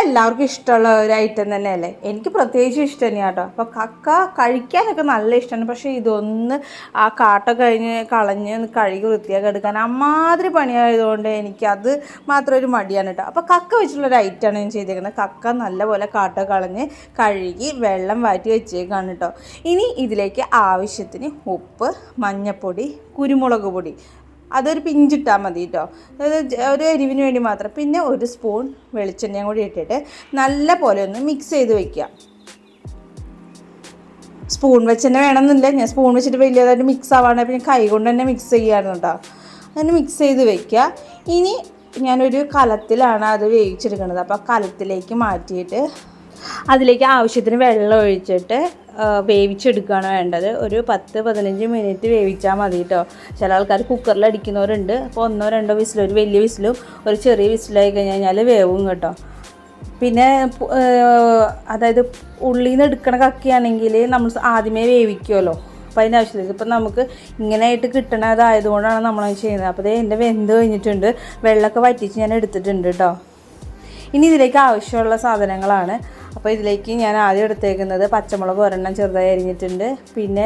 എല്ലാവർക്കും ഇഷ്ടമുള്ള ഒരു ഐറ്റം തന്നെയല്ലേ. എനിക്ക് പ്രത്യേകിച്ച് ഇഷ്ടം തന്നെയാണ് കേട്ടോ. അപ്പോൾ കക്ക കഴിക്കാനൊക്കെ നല്ല ഇഷ്ടമാണ്. പക്ഷേ ഇതൊന്ന് ആ കാട്ട കളഞ്ഞ് കഴുകി വൃത്തിയാക്കി എടുക്കാൻ അമ്മാതിരി പണിയായതുകൊണ്ട് എനിക്കത് മാത്രം ഒരു മടിയാണ് കേട്ടോ. അപ്പോൾ കക്ക വെച്ചിട്ടുള്ളൊരു ഐറ്റമാണ് ഞാൻ ചെയ്തേക്കുന്നത്. കക്ക നല്ലപോലെ കാട്ട കളഞ്ഞ് കഴുകി വെള്ളം വാറ്റി വെച്ചേക്കാണ് കേട്ടോ. ഇനി ഇതിലേക്ക് ആവശ്യത്തിന് ഉപ്പ്, മഞ്ഞൾപ്പൊടി, കുരുമുളക് പൊടി, അതൊരു പിഞ്ചിട്ടാൽ മതി കേട്ടോ. അതായത് ഒരു എരിവിന് വേണ്ടി മാത്രം. പിന്നെ ഒരു സ്പൂൺ വെളിച്ചെണ്ണയും കൂടി ഇട്ടിട്ട് നല്ല പോലെ ഒന്ന് മിക്സ് ചെയ്ത് വയ്ക്കുക. സ്പൂൺ വെച്ച് തന്നെ വേണമെന്നില്ല, ഞാൻ സ്പൂൺ വെച്ചിട്ട് വലിയതായിട്ട് മിക്സ് ആവാണ്ട് പിന്നെ കൈ കൊണ്ട് തന്നെ മിക്സ് ചെയ്യാറുണ്ട് കേട്ടോ. അങ്ങനെ മിക്സ് ചെയ്ത് വയ്ക്കുക. ഇനി ഞാനൊരു കലത്തിലാണ് അത് വേവിച്ചെടുക്കുന്നത്. അപ്പോൾ കലത്തിലേക്ക് മാറ്റിയിട്ട് അതിലേക്ക് ആവശ്യത്തിന് വെള്ളം ഒഴിച്ചിട്ട് വേവിച്ചെടുക്കുകയാണ് വേണ്ടത്. ഒരു 10-15 മിനിറ്റ് വേവിച്ചാൽ മതി കേട്ടോ. ചില ആൾക്കാർ കുക്കറിൽ അടിക്കുന്നവരുണ്ട്. അപ്പോൾ 1-2 വിസിലും, ഒരു വലിയ വിസിലും ഒരു ചെറിയ വിസിലായി കഴിഞ്ഞാൽ വേവും കേട്ടോ. പിന്നെ അതായത് ഉള്ളിൽ നിന്ന് എടുക്കണ കക്കയാണെങ്കിൽ നമ്മൾ ആദ്യമേ വേവിക്കുമല്ലോ. അപ്പോൾ അതിൻ്റെ ആവശ്യമില്ല. ഇപ്പം നമുക്ക് ഇങ്ങനെയായിട്ട് കിട്ടണതായതുകൊണ്ടാണ് നമ്മളത് ചെയ്യുന്നത്. അപ്പോൾ എൻ്റെ വെന്ത് കഴിഞ്ഞിട്ടുണ്ട്. വെള്ളമൊക്കെ വറ്റിച്ച് ഞാൻ എടുത്തിട്ടുണ്ട് കേട്ടോ. ഇനി ഇതിലേക്ക് ആവശ്യമുള്ള സാധനങ്ങളാണ്. അപ്പോൾ ഇതിലേക്ക് ഞാൻ ആദ്യം എടുത്തേക്കുന്നത് പച്ചമുളക് ഒരെണ്ണം ചെറുതായി അരിഞ്ഞിട്ടുണ്ട്, പിന്നെ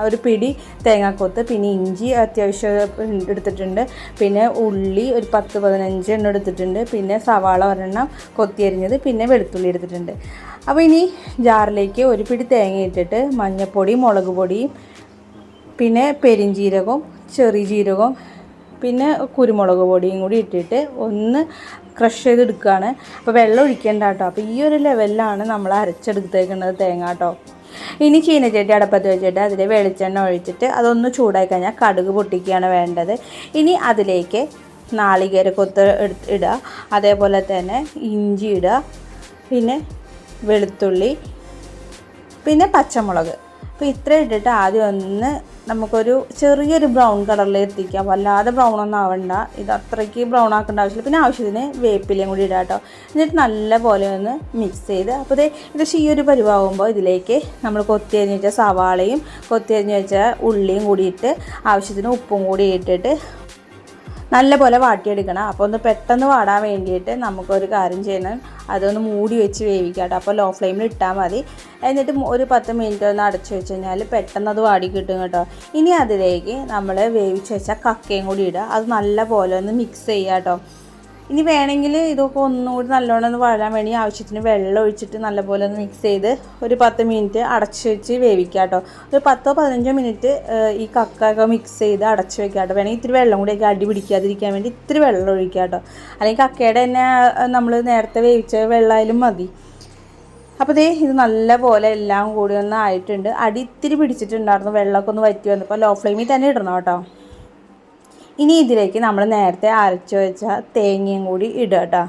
ഒരു പിടി തേങ്ങാക്കൊത്ത്, പിന്നെ ഇഞ്ചി അത്യാവശ്യം എടുത്തിട്ടുണ്ട്, പിന്നെ ഉള്ളി ഒരു 10-15 എണ്ണം എടുത്തിട്ടുണ്ട്, പിന്നെ സവാള ഒരെണ്ണം കൊത്തി അരിഞ്ഞത്, പിന്നെ വെളുത്തുള്ളി എടുത്തിട്ടുണ്ട്. അപ്പോൾ ഇനി ജാറിലേക്ക് ഒരു പിടി തേങ്ങ ഇട്ടിട്ട് മഞ്ഞൾപ്പൊടി, മുളക് പൊടിയും, പിന്നെ പെരിഞ്ജീരകവും ചെറിയ ജീരകവും പിന്നെ കുരുമുളക് പൊടിയും കൂടി ഇട്ടിട്ട് ഒന്ന് ക്രഷ് ചെയ്തെടുക്കുകയാണ്. അപ്പോൾ വെള്ളം ഒഴിക്കേണ്ട കേട്ടോ. അപ്പോൾ ഈ ഒരു ലെവലിലാണ് നമ്മൾ അരച്ചെടുത്തേക്കുന്നത് തേങ്ങ കേട്ടോ. ഇനി ചീനച്ചട്ടി അടപ്പത്ത് വെച്ചിട്ട് അതിൽ വെളിച്ചെണ്ണ ഒഴിച്ചിട്ട് അതൊന്ന് ചൂടായി കഴിഞ്ഞാൽ കടുക് പൊട്ടിക്കുകയാണ് വേണ്ടത്. ഇനി അതിലേക്ക് നാളികേരക്കൊത്ത് ഇടുക, അതേപോലെ തന്നെ ഇഞ്ചി ഇടുക, പിന്നെ വെളുത്തുള്ളി, പിന്നെ പച്ചമുളക്. അപ്പോൾ ഇത്ര ഇട്ടിട്ട് ആദ്യം ഒന്ന് നമുക്കൊരു ചെറിയൊരു ബ്രൗൺ കളറിൽ എത്തിക്കാം. വല്ലാതെ ബ്രൗൺ ഒന്നും ആവണ്ട, ഇത് അത്രയ്ക്ക് ബ്രൗൺ ആക്കേണ്ട ആവശ്യമില്ല. പിന്നെ ആവശ്യത്തിന് വേപ്പിലയും കൂടി ഇടാം കേട്ടോ. എന്നിട്ട് നല്ല പോലെ ഒന്ന് മിക്സ് ചെയ്ത്, അപ്പോൾ ഇത് ഈ ഒരു പരിവാകുമ്പോൾ ഇതിലേക്ക് നമ്മൾ കൊത്തി അരിഞ്ഞ് വെച്ച സവാളയും കൊത്തി അരിഞ്ഞ് വെച്ച ഉള്ളിയും കൂടി ഇട്ട് ആവശ്യത്തിന് ഉപ്പും കൂടി ഇട്ടിട്ട് നല്ല പോലെ വാട്ടിയെടുക്കണം. അപ്പോൾ ഒന്ന് പെട്ടെന്ന് വാടാൻ വേണ്ടിയിട്ട് നമുക്കൊരു കാര്യം ചെയ്യണം, അതൊന്ന് മൂടി വെച്ച് വേവിക്കാം കേട്ടോ. അപ്പോൾ ലോ ഫ്ലെയിമിൽ ഇട്ടാൽ മതി. എന്നിട്ട് ഒരു 10 മിനിറ്റ് ഒന്ന് അടച്ചു വെച്ച് കഴിഞ്ഞാൽ പെട്ടെന്ന് അത് വാടി കിട്ടും കേട്ടോ. ഇനി അതിലേക്ക് നമ്മൾ വേവിച്ച് വെച്ച കക്കയും കൂടി ഇടുക. അത് നല്ല പോലെ ഒന്ന് മിക്സ് ചെയ്യുക കേട്ടോ. ഇനി വേണമെങ്കിൽ ഇതൊക്കെ ഒന്നുകൂടി നല്ലോണം ഒന്ന് വഴാൻ വേണ്ടി ആവശ്യത്തിന് വെള്ളം ഒഴിച്ചിട്ട് നല്ലപോലെ ഒന്ന് മിക്സ് ചെയ്ത് ഒരു 10 മിനിറ്റ് അടച്ച് വെച്ച് വേവിക്കുക കേട്ടോ. ഒരു 10-15 മിനിറ്റ് ഈ കക്കയൊക്കെ മിക്സ് ചെയ്ത് അടച്ച് വെക്കുക കേട്ടോ. വേണമെങ്കിൽ ഇത്തിരി വെള്ളം കൂടിയൊക്കെ അടി പിടിക്കാതിരിക്കാൻ വേണ്ടി ഇത്തിരി വെള്ളം ഒഴിക്കുക കേട്ടോ. അല്ലെങ്കിൽ കക്കയുടെ തന്നെ നമ്മൾ നേരത്തെ വേവിച്ച വെള്ളമായാലും മതി. അപ്പോൾ ഇത് നല്ല പോലെ എല്ലാം കൂടി ഒന്ന് ആയിട്ടുണ്ട്. അടി ഇത്തിരി പിടിച്ചിട്ടുണ്ടായിരുന്നു, വെള്ളമൊക്കെ ഒന്ന് വറ്റി വന്നപ്പോൾ ലോ ഫ്ലെയിമിൽ തന്നെ ഇടണം കേട്ടോ. ഇനി ഇതിലേക്ക് നമ്മൾ നേരത്തെ അരച്ച് വെച്ച തേങ്ങയും കൂടി ഇടുക കേട്ടോ.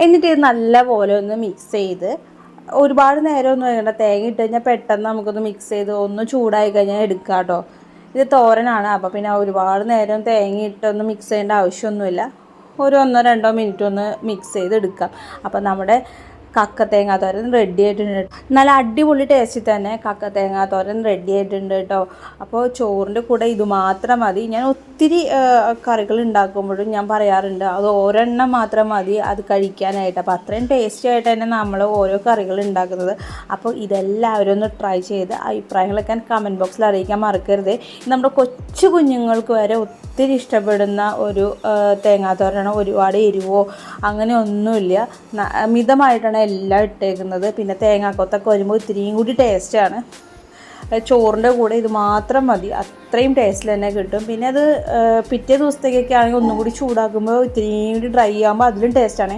എന്നിട്ട് ഇത് നല്ല പോലെ ഒന്ന് മിക്സ് ചെയ്ത് ഒരുപാട് നേരം ഒന്നും വേണ്ട. തേങ്ങ ഇട്ട് കഴിഞ്ഞാൽ പെട്ടെന്ന് നമുക്കൊന്ന് മിക്സ് ചെയ്ത് ഒന്ന് ചൂടായി കഴിഞ്ഞാൽ എടുക്കാം കേട്ടോ. ഇത് തോരനാണ്, അപ്പോൾ പിന്നെ ഒരുപാട് നേരം തേങ്ങ ഇട്ടൊന്ന് മിക്സ് ചെയ്യേണ്ട ആവശ്യമൊന്നുമില്ല. ഒരു 1-2 മിനിറ്റ് ഒന്ന് മിക്സ് ചെയ്ത് എടുക്കാം. അപ്പോൾ നമ്മുടെ കക്ക തേങ്ങാത്തോരൻ റെഡി ആയിട്ടുണ്ട്. നല്ല അടിപൊളി ടേസ്റ്റിൽ തന്നെ കക്ക തേങ്ങാത്തോരൻ റെഡി ആയിട്ടുണ്ട് കേട്ടോ. അപ്പോൾ ചോറിൻ്റെ കൂടെ ഇത് മാത്രം മതി. ഞാൻ ഒത്തിരി കറികൾ ഉണ്ടാക്കുമ്പോഴും ഞാൻ പറയാറുണ്ട് അത് ഒരെണ്ണം മാത്രം മതി അത് കഴിക്കാനായിട്ട്. അപ്പോൾ അത്രയും ടേസ്റ്റി ആയിട്ട് തന്നെ നമ്മൾ ഓരോ കറികൾ ഉണ്ടാക്കുന്നത്. അപ്പോൾ ഇതെല്ലാവരും ഒന്ന് ട്രൈ ചെയ്ത് അഭിപ്രായങ്ങളൊക്കെ കമൻറ്റ് ബോക്സിൽ അറിയിക്കാൻ മറക്കരുത്. നമ്മുടെ കൊച്ചു കുഞ്ഞുങ്ങൾക്ക് വരെ ഒത്തിരി ഇഷ്ടപ്പെടുന്ന ഒരു തേങ്ങാത്തോരനാണ്. ഒരുപാട് എരിവോ അങ്ങനെ ഒന്നുമില്ല, മിതമായിട്ടാണ് എല്ലാം ഇട്ടേക്കുന്നത്. പിന്നെ തേങ്ങാക്കൊത്തൊക്കെ വരുമ്പോൾ ഇത്തിരിയും കൂടി ടേസ്റ്റാണ്. ചോറിൻ്റെ കൂടെ ഇത് മാത്രം മതി, അത്രയും ടേസ്റ്റിൽ തന്നെ കിട്ടും. പിന്നെ അത് പിറ്റേ ദിവസത്തേക്കൊക്കെ ആണെങ്കിൽ ഒന്നും കൂടി ചൂടാക്കുമ്പോൾ ഇത്തിരിയും കൂടി ഡ്രൈ ആകുമ്പോൾ അതിലും ടേസ്റ്റാണ്.